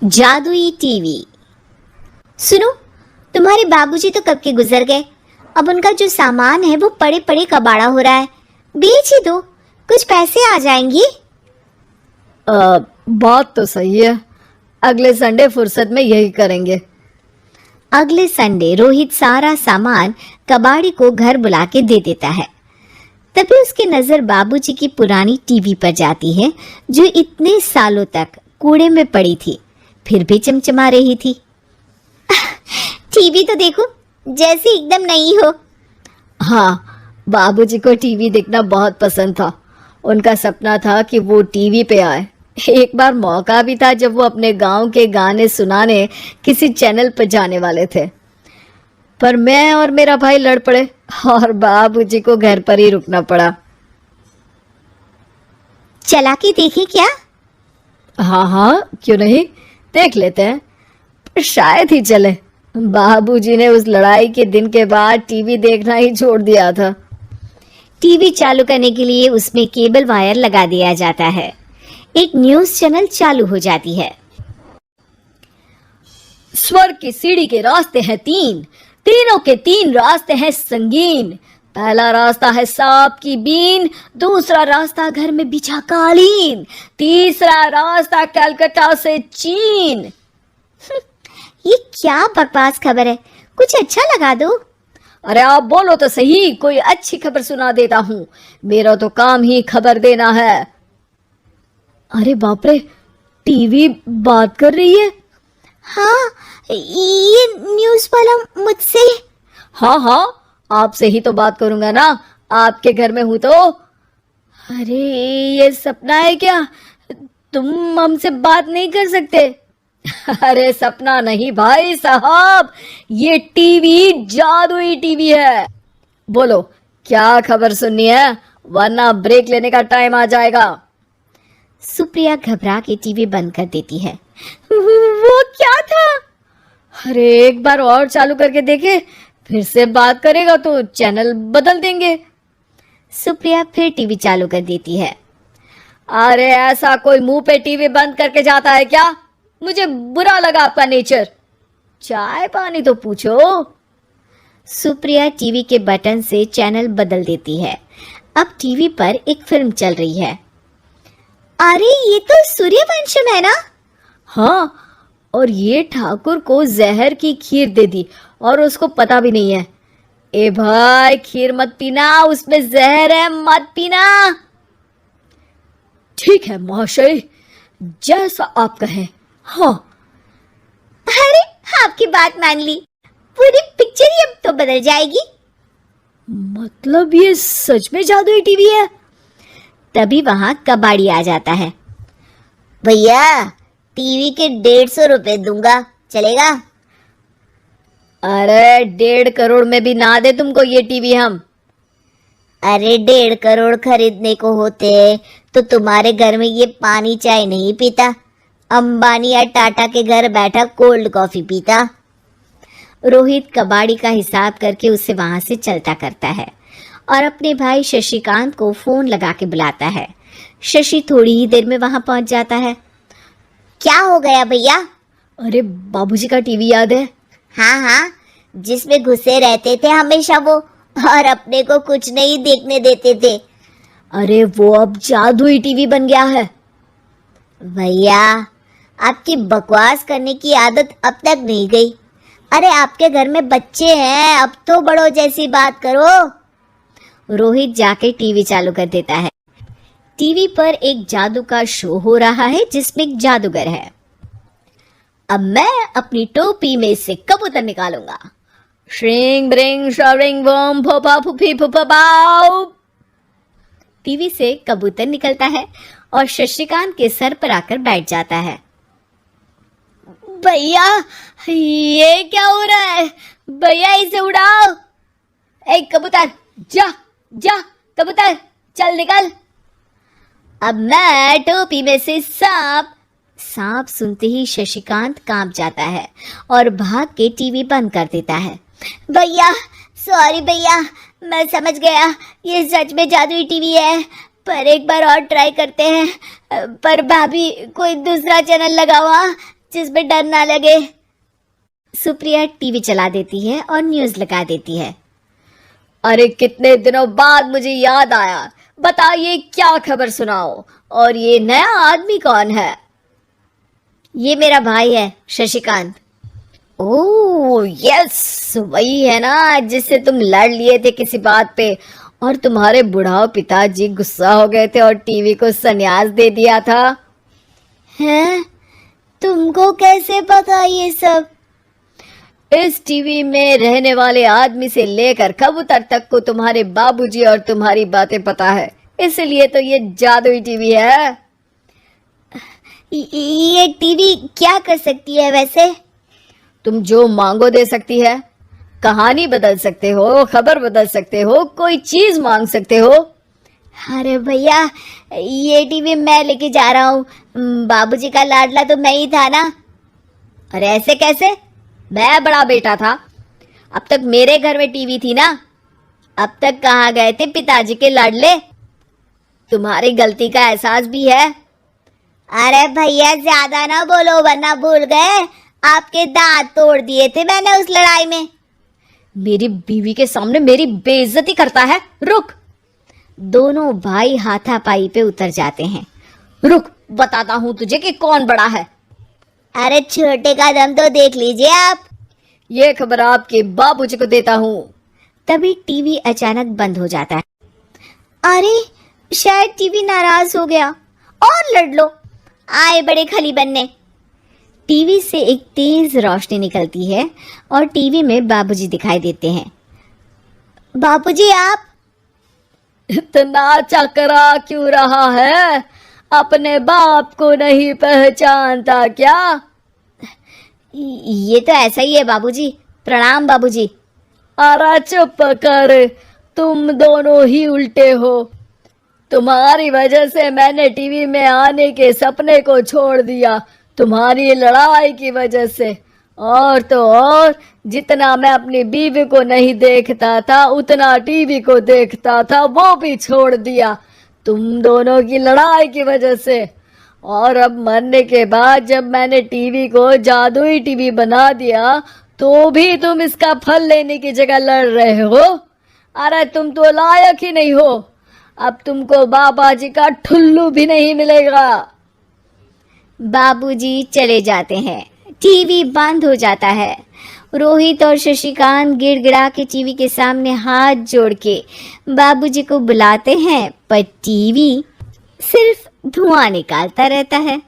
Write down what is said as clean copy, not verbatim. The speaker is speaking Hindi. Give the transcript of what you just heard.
जादुई टीवी। सुनो, तुम्हारे बाबूजी तो कब के गुजर गए। अब उनका जो सामान है वो पड़े पड़े कबाड़ा हो रहा है। बेच ही दो, कुछ पैसे आ जाएंगे। बात तो सही है। अगले संडे फुर्सत में यही करेंगे। अगले संडे रोहित सारा सामान कबाड़ी को घर बुला के दे देता है। तभी उसकी नजर बाबूजी की पुरानी टीवी पर जाती है जो इतने सालों तक कूड़े में पड़ी थी, फिर भी चमचमा रही थी। टीवी तो देखो, जैसे एकदम नई हो। हाँ, बाबूजी को टीवी देखना बहुत पसंद था। उनका सपना था कि वो टीवी पे आए। एक बार मौका भी था जब वो अपने गांव के गाने सुनाने किसी चैनल पर जाने वाले थे, पर मैं और मेरा भाई लड़ पड़े और बाबूजी को घर पर ही रुकना पड़ा। चला के देखें क्या? हाँ हाँ, क्यों नहीं, देख लेते हैं। पर शायद ही चले। बाबूजी ने उस लड़ाई के दिन के बाद टीवी देखना ही छोड़ दिया था। टीवी चालू करने के लिए उसमें केबल वायर लगा दिया जाता है। एक न्यूज़ चैनल चालू हो जाती है। स्वर्ग की सीढ़ी के रास्ते हैं तीन, तीनों के तीन रास्ते हैं संगीन। पहला रास्ता है सांप की बीन, दूसरा रास्ता घर में बिछा कालीन, तीसरा रास्ता कलकत्ता से चीन। ये क्या बकवास खबर है, कुछ अच्छा लगा दो। अरे आप बोलो तो सही, कोई अच्छी खबर सुना देता हूँ। मेरा तो काम ही खबर देना है। अरे बाप रे, टीवी बात कर रही है। हाँ, ये न्यूज़ वाला मुझसे। हाँ हाँ, आपसे ही तो बात करूंगा ना, आपके घर में हूं तो। अरे ये सपना है क्या? तुम हमसे बात नहीं कर सकते? अरे सपना नहीं भाई साहब, ये टीवी जादुई टीवी है। बोलो क्या खबर सुननी है, वरना ब्रेक लेने का टाइम आ जाएगा। सुप्रिया घबरा के टीवी बंद कर देती है। वो क्या था? अरे एक बार और चालू करके देखे, फिर से बात करेगा तो चैनल बदल देंगे। सुप्रिया फिर टीवी चालू कर देती है। अरे ऐसा कोई मुंह पे टीवी बंद करके जाता है क्या? मुझे बुरा लगा आपका नेचर। चाय पानी तो पूछो। सुप्रिया टीवी के बटन से चैनल बदल देती है। अब टीवी पर एक फिल्म चल रही है। अरे ये तो सूर्यवंशम है ना? हाँ, और ये ठाकुर को जहर की खीर दे दी और उसको पता भी नहीं है। ए भाई, खीर मत पीना, उसमें जहर है, मत पीना। ठीक है महाशय, जैसा आप कहें। हाँ। अरे आपकी बात मान ली, पूरी पिक्चर ही अब तो बदल जाएगी। मतलब ये सच में जादुई टीवी है? तभी वहां कबाड़ी आ जाता है। भैया, टीवी के 150 रुपए दूंगा, चलेगा? अरे 1.5 करोड़ में भी ना दे तुमको ये टीवी हम। अरे 1.5 करोड़ खरीदने को होते तो तुम्हारे घर में ये पानी चाय नहीं पीता, अंबानी या टाटा के घर बैठा कोल्ड कॉफी पीता। रोहित कबाड़ी का हिसाब करके उसे वहां से चलता करता है और अपने भाई शशिकांत को फोन लगा के बुलाता है। शशि थोड़ी ही देर में वहां पहुंच जाता है। क्या हो गया भैया? अरे बाबूजी का टीवी याद है? हाँ हाँ, जिसमें घुसे रहते थे हमेशा वो, और अपने को कुछ नहीं देखने देते थे। अरे वो अब जादुई टीवी बन गया है। भैया, आपकी बकवास करने की आदत अब तक नहीं गई। अरे आपके घर में बच्चे हैं, अब तो बड़ों जैसी बात करो। रोहित जाके टीवी चालू कर देता है। टीवी पर एक जादू का शो हो रहा है जिसमें एक जादूगर है। अब मैं अपनी टोपी में से कबूतर निकालूंगा। श्रिंग ब्रिंग शरिंग बम फपा फुफी फुफाओ। टीवी से कबूतर निकलता है और शशिकांत के सर पर आकर बैठ जाता है। भैया, ये क्या हो रहा है? भैया इसे उड़ाओ। ए कबूतर, जा जा, कबूतर चल निकल। अब मैं टोपी में से सांप सुनते ही शशिकांत कांप जाता है और भाग के टीवी बंद कर देता है। भैया सॉरी भैया, मैं समझ गया ये सच में जादुई टीवी है, पर एक बार और ट्राई करते हैं। पर भाभी कोई दूसरा चैनल लगावा, जिसमें डर ना लगे। सुप्रिया टीवी चला देती है और न्यूज लगा देती है। अरे कितने दिनों बाद मुझे याद आया, बताइए क्या खबर सुनाओ। और ये नया आदमी कौन है? ये मेरा भाई है शशिकांत। ओह यस, वही है ना जिससे तुम लड़ लिए थे किसी बात पे और तुम्हारे बुढ़ाओ पिताजी गुस्सा हो गए थे और टीवी को संन्यास दे दिया था। हैं? तुमको कैसे पता ये सब? इस टीवी में रहने वाले आदमी से लेकर कबूतर तक को तुम्हारे बाबूजी और तुम्हारी बातें पता है, इसलिए तो ये जादुई टीवी है। ये टीवी क्या कर सकती है वैसे? तुम जो मांगो दे सकती है, कहानी बदल सकते हो, खबर बदल सकते हो, कोई चीज मांग सकते हो। अरे भैया, ये टीवी मैं लेके जा रहा हूँ। बाबूजी का लाडला तो मैं ही था ना। अरे ऐसे कैसे? मैं बड़ा बेटा था, अब तक मेरे घर में टीवी थी ना। अब तक कहाँ गए थे पिताजी के लाडले? तुम्हारी गलती का एहसास भी है। अरे भैया ज्यादा ना बोलो वरना भूल गए आपके दांत तोड़ दिए थे मैंने उस लड़ाई में। मेरी बीवी के सामने मेरी बेइज्जती करता है। रुक। दोनों भाई हाथापाई पे उतर जाते हैं। रुक, बताता हूँ तुझे कि कौन बड़ा है। अरे छोटे का दम तो देख लीजिए आप। ये खबर आपके बाबूजी को देता हूँ। तभी टीवी अचानक बंद हो जाता है। अरे शायद टीवी नाराज हो गया। और लड़ लो, आए बड़े खली बनने। टीवी से एक तेज रोशनी निकलती है और टीवी में बाबूजी दिखाई देते हैं। बाबूजी आप इतना चकरा क्यों रहा है? अपने बाप को नहीं पहचानता क्या? ये तो ऐसा ही है बाबूजी। प्रणाम बाबूजी। अरे चुप कर, तुम दोनों ही उल्टे हो। तुम्हारी वजह से मैंने टीवी में आने के सपने को छोड़ दिया, तुम्हारी लड़ाई की वजह से। और तो और, जितना मैं अपनी बीवी को नहीं देखता था उतना टीवी को देखता था, वो भी छोड़ दिया तुम दोनों की लड़ाई की वजह से। और अब मरने के बाद जब मैंने टीवी को जादुई टीवी बना दिया तो भी तुम इसका फल लेने की जगह लड़ रहे हो। अरे तुम तो लायक ही नहीं हो। अब तुमको बाबा जी का ठुल्लू भी नहीं मिलेगा। बाबूजी चले जाते हैं। टीवी बंद हो जाता है। रोहित और शशिकांत गिड़गिड़ा के टीवी के सामने हाथ जोड़ के बाबूजी को बुलाते हैं, पर टीवी सिर्फ धुआं निकालता रहता है।